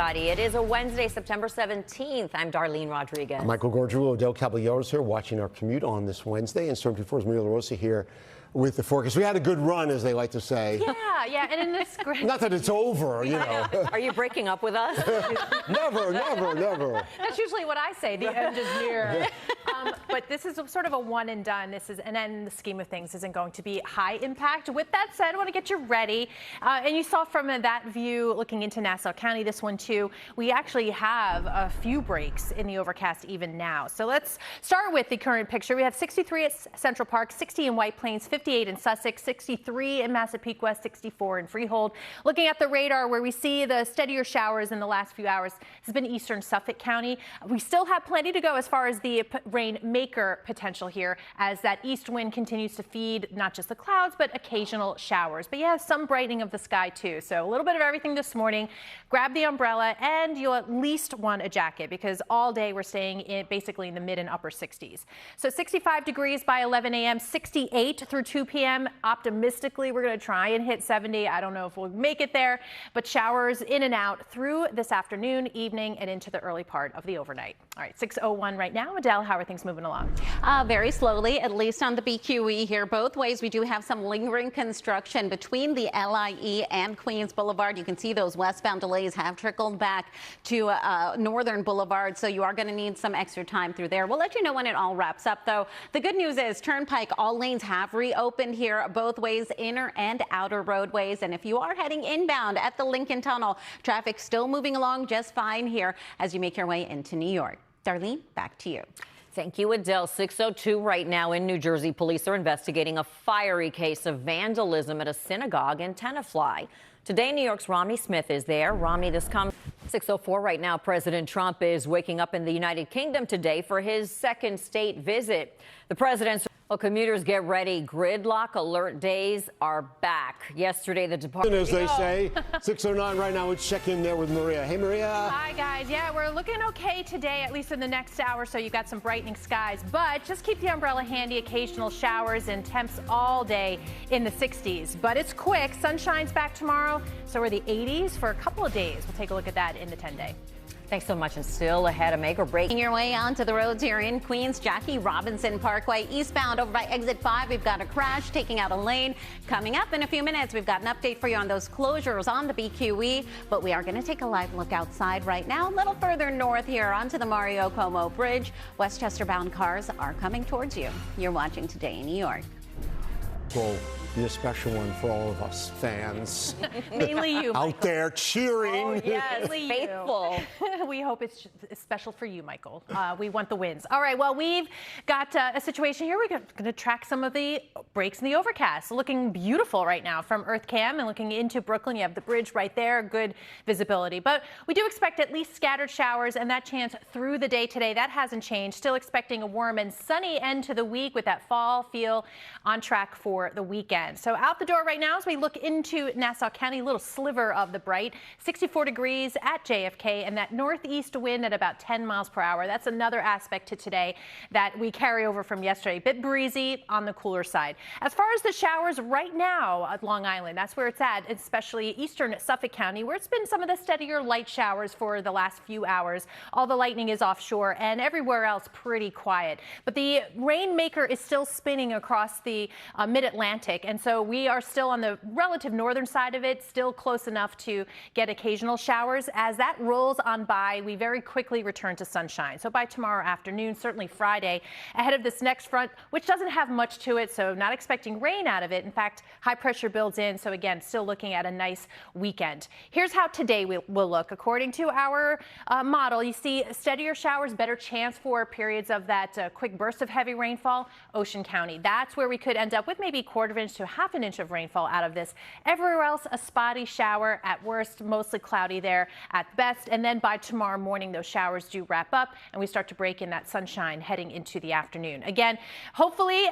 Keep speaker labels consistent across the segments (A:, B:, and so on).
A: It is a Wednesday, September 17th. I'm Darlene Rodriguez.
B: I'm Michael LaRosa Adelle Caballero here watching our commute on this Wednesday. And Storm 24's LaRosa here with the forecast. We had a good run, as they like to say.
C: Yeah, and in this great...
B: Not that it's over, you know.
A: Are you breaking up with us?
B: Never.
C: That's usually what I say, the end is near. But this is sort of a one and done. And then in the scheme of things isn't going to be high impact. With that said, I want to get you ready. And you saw from that view looking into Nassau County, this one too, we actually have a few breaks in the overcast even now. So let's start with the current picture. We have 63 at Central Park, 60 in White Plains, 58 in Sussex, 63 in Massapequa, 64 in Freehold. Looking at the radar, where we see the steadier showers in the last few hours has been eastern Suffolk County. We still have plenty to go as far as the rainmaker potential here, as that east wind continues to feed not just the clouds, but occasional showers. But yeah, some brightening of the sky too. So a little bit of everything this morning. Grab the umbrella, and you'll at least want a jacket, because all day we're staying basically in the mid and upper 60s. So 65 degrees by 11 a.m., 68 through 2 p.m. Optimistically, we're going to try and hit 70. I don't know if we'll make it there, but showers in and out through this afternoon, evening, and into the early part of the overnight. All right, 6:01 right now. Adele, how are things moving along?
D: Very slowly, at least on the BQE here. Both ways, we do have some lingering construction between the LIE and Queens Boulevard. You can see those westbound delays have trickled back to Northern Boulevard, so you are going to need some extra time through there. We'll let you know when it all wraps up, though. The good news is Turnpike, all lanes have reopened here, both ways, inner and outer roadways. And if you are heading inbound at the Lincoln Tunnel, traffic still moving along just fine here as you make your way into New York. Darlene, back to you.
A: Thank you, Adele. 6:02 right now in New Jersey. Police are investigating a fiery case of vandalism at a synagogue in Tenafly. Today, New York's Romney Smith is there. Romney, this comes 6:04 right now. President Trump is waking up in the United Kingdom today for his second state visit. The president's commuters, get ready. Gridlock alert days are back. Yesterday, the department...
B: As they say, 6:09 right now. Let's check in there with Maria. Hey, Maria.
C: Hi, guys. Yeah, we're looking okay today, at least in the next hour. So you got some brightening skies, but just keep the umbrella handy. Occasional showers and temps all day in the 60s. But it's quick. Sunshine's back tomorrow. So are the 80s for a couple of days. We'll take a look at that in the 10-day.
A: Thanks so much. And still ahead, a make or break.
D: Your way onto the roads here in Queens, Jackie Robinson Parkway eastbound over by exit 5. We've got a crash taking out a lane. Coming up in a few minutes, we've got an update for you on those closures on the BQE, but we are going to take a live look outside right now. A little further north here onto the Mario Cuomo Bridge. Westchester bound cars are coming towards you. You're watching Today in New York.
B: Well, be a special one for all of us fans.
C: Mainly you, Michael.
B: Out there cheering.
C: Oh, yes,
A: Faithful.
C: We hope it's special for you, Michael. We want the wins. All right, well, we've got a situation here. We're going to track some of the breaks in the overcast. Looking beautiful right now from EarthCam and looking into Brooklyn. You have the bridge right there, good visibility. But we do expect at least scattered showers, and that chance through the day today, that hasn't changed. Still expecting a warm and sunny end to the week with that fall feel on track for the weekend. So out the door right now as we look into Nassau County, a little sliver of the bright, 64 degrees at JFK, and that northeast wind at about 10 miles per hour. That's another aspect to today that we carry over from yesterday. A bit breezy on the cooler side. As far as the showers right now at Long Island, that's where it's at, especially eastern Suffolk County, where it's been some of the steadier light showers for the last few hours. All the lightning is offshore, and everywhere else pretty quiet. But the rainmaker is still spinning across the mid-Atlantic, and so we are still on the relative northern side of it, still close enough to get occasional showers. As that rolls on by, we very quickly return to sunshine. So by tomorrow afternoon, certainly Friday, ahead of this next front, which doesn't have much to it, so not expecting rain out of it. In fact, high pressure builds in, so again, still looking at a nice weekend. Here's how today will look. According to our model, you see steadier showers, better chance for periods of that quick burst of heavy rainfall. Ocean County, that's where we could end up with maybe a quarter of an inch to half an inch of rainfall out of this. Everywhere else, a spotty shower at worst, mostly cloudy there at best. And then by tomorrow morning, those showers do wrap up and we start to break in that sunshine heading into the afternoon. Again, hopefully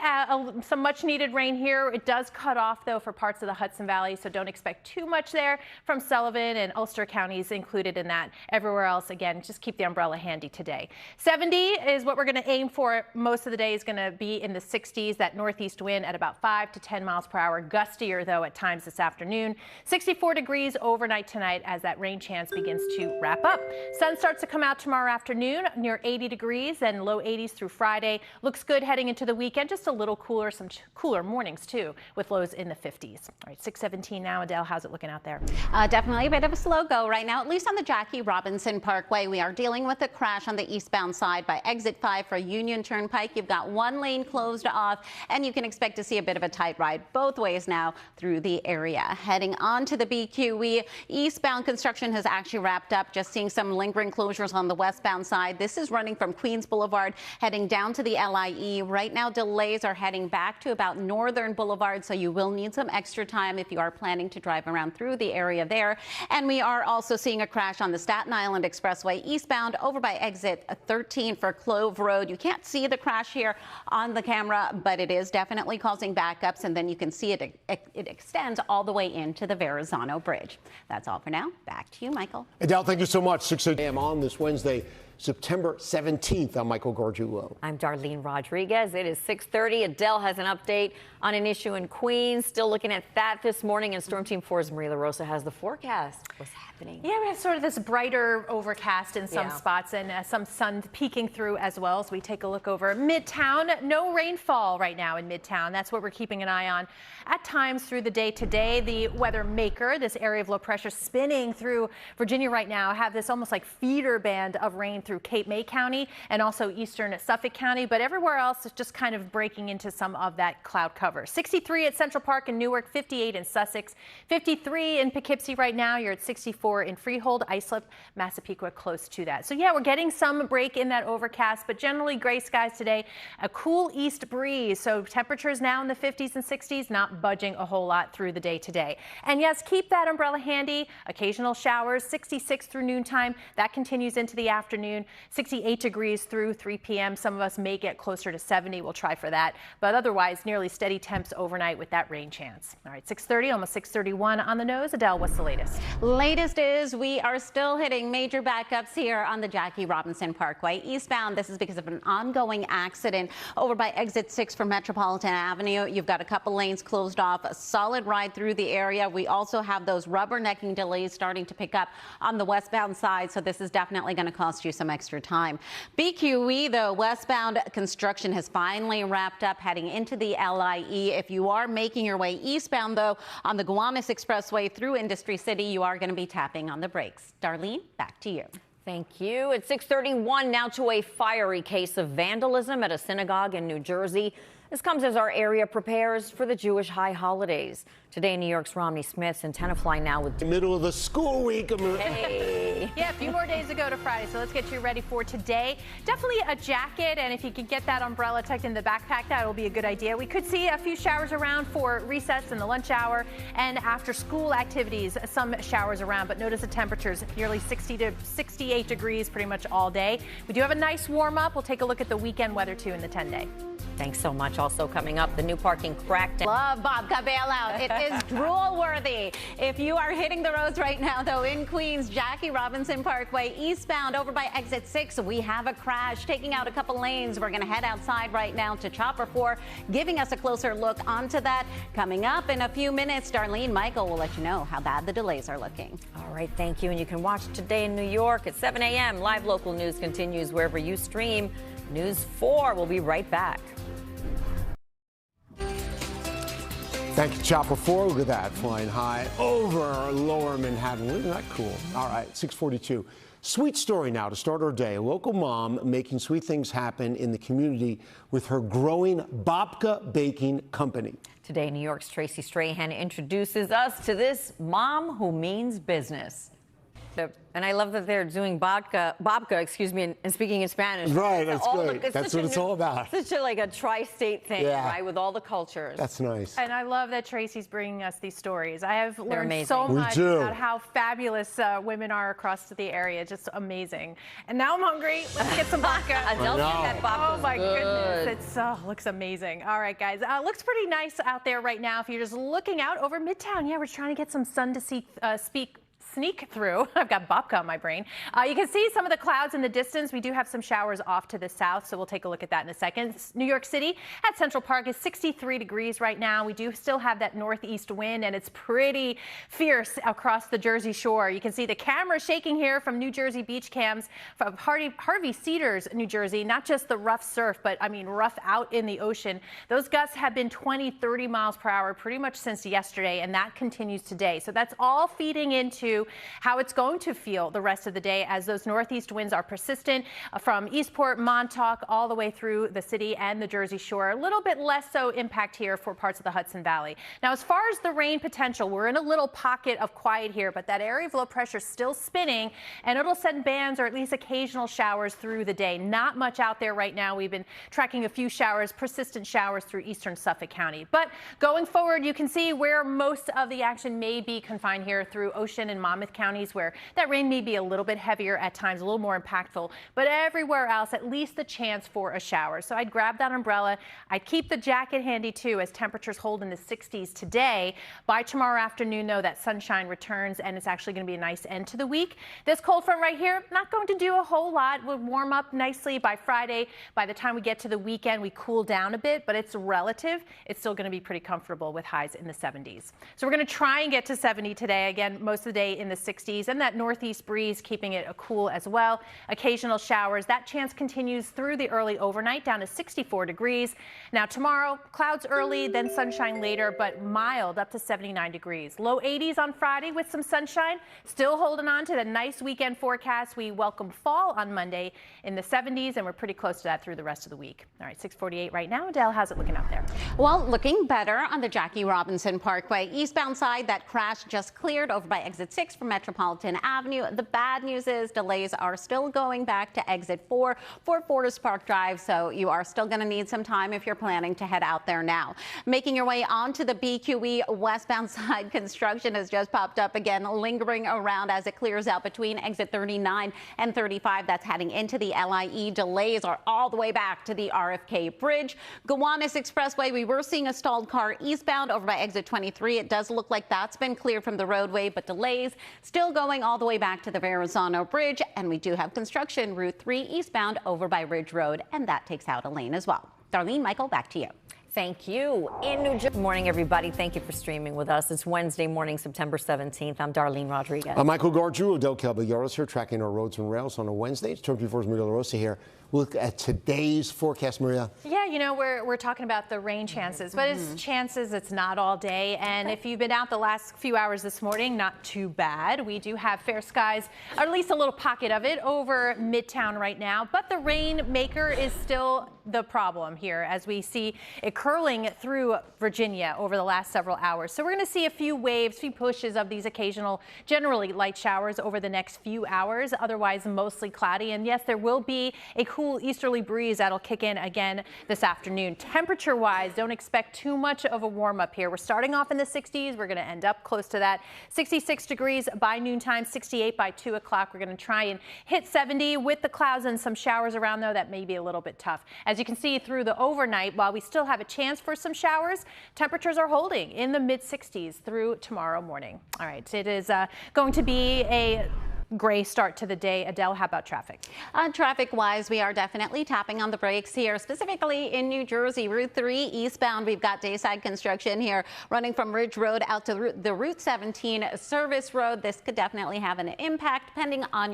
C: some much needed rain here. It does cut off though for parts of the Hudson Valley, so don't expect too much there from Sullivan and Ulster counties included in that. Everywhere else, again, just keep the umbrella handy today. 70 is what we're going to aim for. Most of the day is going to be in the 60s. That northeast wind at about 5 5 to 10 miles per hour. Gustier, though, at times this afternoon. 64 degrees overnight tonight as that rain chance begins to wrap up. Sun starts to come out tomorrow afternoon near 80 degrees and low 80s through Friday. Looks good heading into the weekend. Just a little cooler, some cooler mornings, too, with lows in the 50s. All right, 6:17 now. Adele, how's it looking out there?
D: Definitely a bit of a slow go right now, at least on the Jackie Robinson Parkway. We are dealing with a crash on the eastbound side by exit 5 for Union Turnpike. You've got one lane closed off, and you can expect to see a bit of a tight ride both ways now through the area. Heading on to the BQE, eastbound construction has actually wrapped up. Just seeing some lingering closures on the westbound side. This is running from Queens Boulevard heading down to the LIE. Right now, delays are heading back to about Northern Boulevard, so you will need some extra time if you are planning to drive around through the area there. And we are also seeing a crash on the Staten Island Expressway eastbound over by exit 13 for Clove Road. You can't see the crash here on the camera, but it is definitely causing backups, and then you can see it extends all the way into the Verrazano Bridge. That's all for now. Back to you, Michael.
B: Adele, thank you so much. 6 a.m. on this Wednesday, September 17th. I'm Michael Gargiulo.
A: I'm Darlene Rodriguez. It is 6:30. Adele has an update on an issue in Queens. Still looking at that this morning. And Storm Team 4's Maria LaRosa has the forecast. What's happening?
C: Yeah, we have sort of this brighter overcast in some spots and some sun peeking through as well as we take a look over Midtown. No rainfall right now in Midtown. That's what we're keeping an eye on at times through the day today. The weather maker, this area of low pressure spinning through Virginia right now, have this almost like feeder band of rain through Cape May County and also eastern Suffolk County, but everywhere else is just kind of breaking into some of that cloud cover. 63 at Central Park in Newark, 58 in Sussex, 53 in Poughkeepsie right now. You're at 64 in Freehold, Islip, Massapequa close to that. So yeah, we're getting some break in that overcast, but generally gray skies today. A cool east breeze, so temperatures now in the 50s and 60s, not budging a whole lot through the day today. And yes, keep that umbrella handy. Occasional showers, 66 through noontime. That continues into the afternoon. 68 degrees through 3 p.m. Some of us may get closer to 70. We'll try for that. But otherwise, nearly steady temps overnight with that rain chance. All right, 6:30, almost 6:31 on the nose. Adele, what's the latest?
D: Latest is we are still hitting major backups here on the Jackie Robinson Parkway. Eastbound, this is because of an ongoing accident over by exit 6 from Metropolitan Avenue. You've got a couple lanes closed off, a solid ride through the area. We also have those rubbernecking delays starting to pick up on the westbound side, so this is definitely going to cost you some extra time. BQE, though, westbound construction has finally wrapped up heading into the LIE. If you are making your way eastbound, though, on the Gowanus Expressway through Industry City, you are going to be tapping on the brakes. Darlene, back to you.
A: Thank you. It's 6:31 now to a fiery case of vandalism at a synagogue in New Jersey. This comes as our area prepares for the Jewish high holidays. Today, New York's Romney Smith's in Tenafly now with...
B: The middle of the school week.
A: Hey.
C: Yeah, a few more days to go to Friday, so let's get you ready for today. Definitely a jacket, and if you could get that umbrella tucked in the backpack, that will be a good idea. We could see a few showers around for recess and the lunch hour, and after school activities, some showers around, but notice the temperatures, nearly 60 to 68 degrees pretty much all day. We do have a nice warm up. We'll take a look at the weekend weather, too, in the 10-day.
A: Thanks so much. Also coming up, the new parking crackdown.
D: Love babka bailout. It is drool worthy. If you are hitting the roads right now, though, in Queens, Jackie Robinson Parkway, eastbound over by exit 6, we have a crash taking out a couple lanes. We're going to head outside right now to Chopper 4, giving us a closer look onto that. Coming up in a few minutes, Darlene, Michael will let you know how bad the delays are looking.
A: All right, thank you. And you can watch Today in New York at 7 a.m. Live local news continues wherever you stream. News 4 will be right back.
B: Thank you, Chopper 4. Look at that, flying high over lower Manhattan. Isn't that cool? All right, 6:42. Sweet story now to start our day. A local mom making sweet things happen in the community with her growing babka baking company.
A: Today, New York's Tracy Strahan introduces us to this mom who means business. And I love that they're doing babka, and speaking in Spanish.
B: Right, that's great. That's what it's all about.
A: Such a, like a tri-state thing, right, with all the cultures.
B: That's nice.
C: And I love that Tracy's bringing us these stories. I have learned so
B: We
C: much
B: do.
C: about how fabulous women are across the area. Just amazing. And now I'm hungry. Let's get some babka.
A: Adele said that babka's
C: Oh my
A: good.
C: goodness, it looks amazing. All right, guys, looks pretty nice out there right now. If you're just looking out over Midtown, yeah, we're trying to get some sun to sneak through. I've got babka on my brain. You can see some of the clouds in the distance. We do have some showers off to the south, so we'll take a look at that in a second. New York City at Central Park is 63 degrees right now. We do still have that northeast wind, and it's pretty fierce across the Jersey Shore. You can see the camera shaking here from New Jersey beach cams from Harvey Cedars, New Jersey. Not just the rough surf, but I mean rough out in the ocean. Those gusts have been 20, 30 miles per hour pretty much since yesterday, and that continues today. So that's all feeding into how it's going to feel the rest of the day as those northeast winds are persistent from Eastport, Montauk, all the way through the city and the Jersey Shore. A little bit less so impact here for parts of the Hudson Valley. Now, as far as the rain potential, we're in a little pocket of quiet here, but that area of low pressure is still spinning, and it'll send bands or at least occasional showers through the day. Not much out there right now. We've been tracking a few showers, persistent showers through eastern Suffolk County. But going forward, you can see where most of the action may be confined here through Ocean and Monmouth counties, where that rain may be a little bit heavier at times, a little more impactful, but everywhere else, at least the chance for a shower. So I'd grab that umbrella. I'd keep the jacket handy too, as temperatures hold in the 60s today. By tomorrow afternoon, though, that sunshine returns, and it's actually going to be a nice end to the week. This cold front right here, not going to do a whole lot. We'll warm up nicely by Friday. By the time we get to the weekend, we cool down a bit, but it's relative. It's still going to be pretty comfortable with highs in the 70s. So we're going to try and get to 70 today. Again, most of the day in the 60s, and that northeast breeze keeping it cool as well. Occasional showers. That chance continues through the early overnight down to 64 degrees. Now tomorrow, clouds early, then sunshine later, but mild up to 79 degrees. Low 80s on Friday with some sunshine. Still holding on to the nice weekend forecast. We welcome fall on Monday in the 70s, and we're pretty close to that through the rest of the week. All right, 6:48 right now. Adele, how's it looking out there?
D: Well, looking better on the Jackie Robinson Parkway. Eastbound side, that crash just cleared over by exit 6 from Metropolitan Avenue. The bad news is delays are still going back to exit 4 for Forest Park Drive, so you are still going to need some time if you're planning to head out there now. Making your way onto the BQE westbound side, construction has just popped up again, lingering around as it clears out between exit 39 and 35. That's heading into the LIE. Delays are all the way back to the RFK Bridge. Gowanus Expressway, we were seeing a stalled car eastbound over by exit 23. It does look like that's been cleared from the roadway, but delays still going all the way back to the Verrazano Bridge. And we do have construction Route 3 eastbound over by Ridge Road, and that takes out a lane as well. Darlene, Michael, back to you.
A: Thank you. In New Jersey. Good morning, everybody. Thank you for streaming with us. It's Wednesday morning, September 17th. I'm Darlene Rodriguez.
B: I'm Michael Gargiulo. Adelle Caballero here, tracking our roads and rails on a Wednesday. It's 24's Maria LaRosa here. We'll look at today's forecast, Maria.
C: Yeah, you know, we're talking about the rain chances, but it's chances, it's not all day. And if you've been out the last few hours this morning, not too bad. We do have fair skies, or at least a little pocket of it over Midtown right now. But the rain maker is still the problem here, as we see it curling through Virginia over the last several hours. So we're going to see a few waves, few pushes of these occasional, generally light showers over the next few hours. Otherwise, mostly cloudy. And yes, there will be a cool easterly breeze that'll kick in again this afternoon. Temperature-wise, don't expect too much of a warm-up here. We're starting off in the 60s. We're going to end up close to that 66 degrees by noontime, 68 by 2 o'clock. We're going to try and hit 70 with the clouds and some showers around, though. That may be a little bit tough. As you can see through the overnight, while we still have a chance for some showers, temperatures are holding in the mid-60s through tomorrow morning. All right, it is going to be a gray start to the day. Adele, how about traffic?
D: Traffic-wise, we are definitely tapping on the brakes here, specifically in New Jersey. Route 3 eastbound, we've got dayside construction here running from Ridge Road out to the Route 17 service road. This could definitely have an impact depending on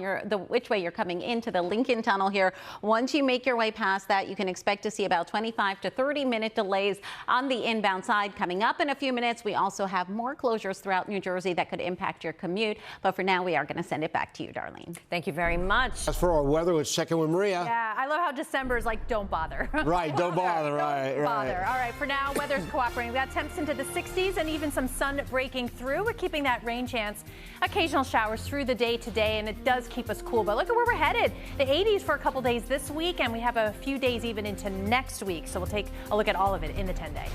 D: which way you're coming into the Lincoln Tunnel here. Once you make your way past that, you can expect to see about 25 to 30-minute delays on the inbound side. Coming up in a few minutes, we also have more closures throughout New Jersey that could impact your commute. But for now, we are going to send it back to you, Darlene.
A: Thank you very much.
B: As for our weather, let's check in with Maria.
C: Yeah, I love how December is like, don't bother.
B: Right, don't bother,
C: Don't bother. All right, for now, weather's cooperating. We've got temps into the 60s and even some sun breaking through. We're keeping that rain chance. Occasional showers through the day today, and it does keep us cool. But look at where we're headed. The 80s for a couple days this week, and we have a few days even into next week. So we'll take a look at all of it in the 10-day.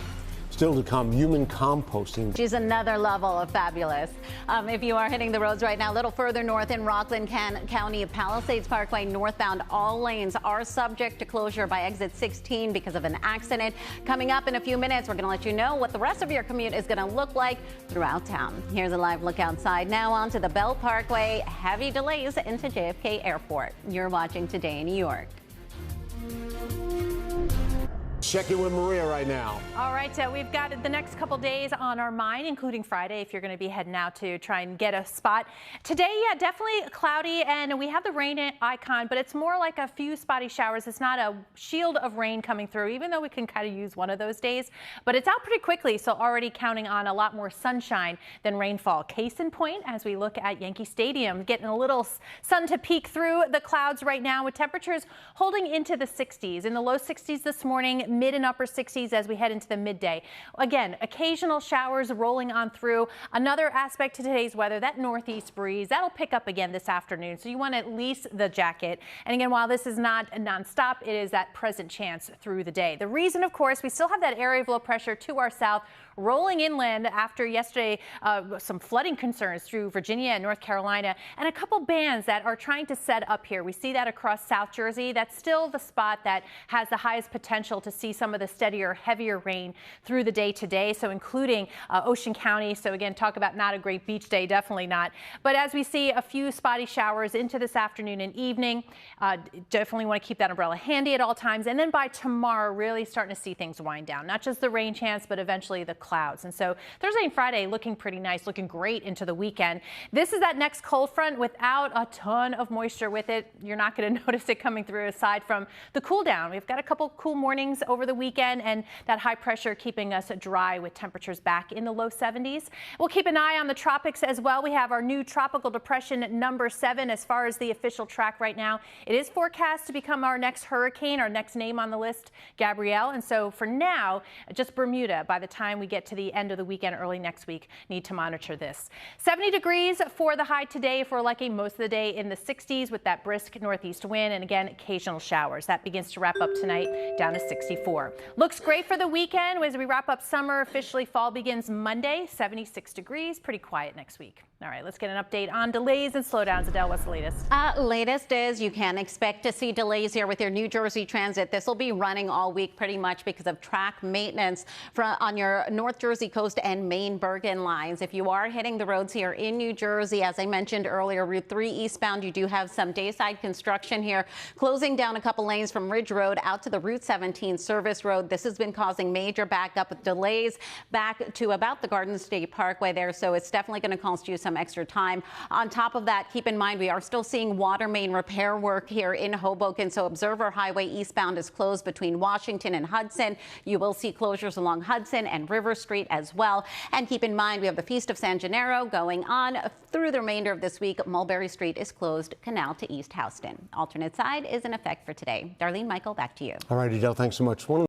B: Still to come, human composting.
D: She's another level of fabulous. If you are hitting the roads right now, a little further north in Rockland County, Palisades Parkway northbound, all lanes are subject to closure by exit 16 because of an accident. Coming up in a few minutes, we're going to let you know what the rest of your commute is going to look like throughout town. Here's a live look outside now onto the Bell Parkway. Heavy delays into JFK Airport. You're watching Today in New York.
B: Check in with Maria right now.
C: All right, we've got the next couple days on our mind, including Friday, if you're going to be heading out to try and get a spot. Today, yeah, definitely cloudy, and we have the rain icon, but it's more like a few spotty showers. It's not a shield of rain coming through, even though we can kind of use one of those days. But it's out pretty quickly, so already counting on a lot more sunshine than rainfall. Case in point, as we look at Yankee Stadium, getting a little sun to peek through the clouds right now, with temperatures holding into the 60s. In the low 60s this morning, mid and upper 60s as we head into the midday. Again, occasional showers rolling on through. Another aspect to today's weather, that northeast breeze, that'll pick up again this afternoon. So you want at least the jacket. And again, while this is not nonstop, it is that present chance through the day. The reason, of course, we still have that area of low pressure to our south rolling inland after yesterday, some flooding concerns through Virginia and North Carolina, and a couple bands that are trying to set up here. We see that across South Jersey. That's still the spot that has the highest potential to see some of the steadier, heavier rain through the day today, so including Ocean County. So again, talk about not a great beach day, definitely not. But as we see a few spotty showers into this afternoon and evening, definitely want to keep that umbrella handy at all times. And then by tomorrow, really starting to see things wind down. Not just the rain chance, but eventually the clouds. And so Thursday and Friday looking pretty nice, looking great into the weekend. This is that next cold front without a ton of moisture with it. You're not going to notice it coming through aside from the cool down. We've got a couple cool mornings over the weekend and that high pressure keeping us dry with temperatures back in the low 70s. We'll keep an eye on the tropics as well. We have our new tropical depression number 7 as far as the official track right now. It is forecast to become our next hurricane, our next name on the list, Gabrielle. And so for now, just Bermuda by the time we get to the end of the weekend, early next week, need to monitor this. 70 degrees for the high today if we're lucky, most of the day in the 60s with that brisk northeast wind and again, occasional showers. That begins to wrap up tonight down to 64. Looks great for the weekend as we wrap up summer. Officially, fall begins Monday, 76 degrees, pretty quiet next week. All right, let's get an update on delays and slowdowns. Adele, what's the latest?
D: Latest is you can expect to see delays here with your New Jersey Transit. This will be running all week pretty much because of track maintenance on your North Jersey coast and Maine Bergen lines. If you are hitting the roads here in New Jersey, as I mentioned earlier, Route 3 eastbound, you do have some dayside construction here, closing down a couple lanes from Ridge Road out to the Route 17 service road. This has been causing major backup with delays back to about the Garden State Parkway there. So it's definitely going to cost you some extra time. On top of that, keep in mind we are still seeing water main repair work here in Hoboken. So Observer Highway eastbound is closed between Washington and Hudson. You will see closures along Hudson and River Street as well. And keep in mind we have the Feast of San Gennaro going on through the remainder of this week. Mulberry Street is closed, Canal to East Houston. Alternate side is in effect for today. Darlene, Michael, back to you.
B: All right, Adele, thanks so much.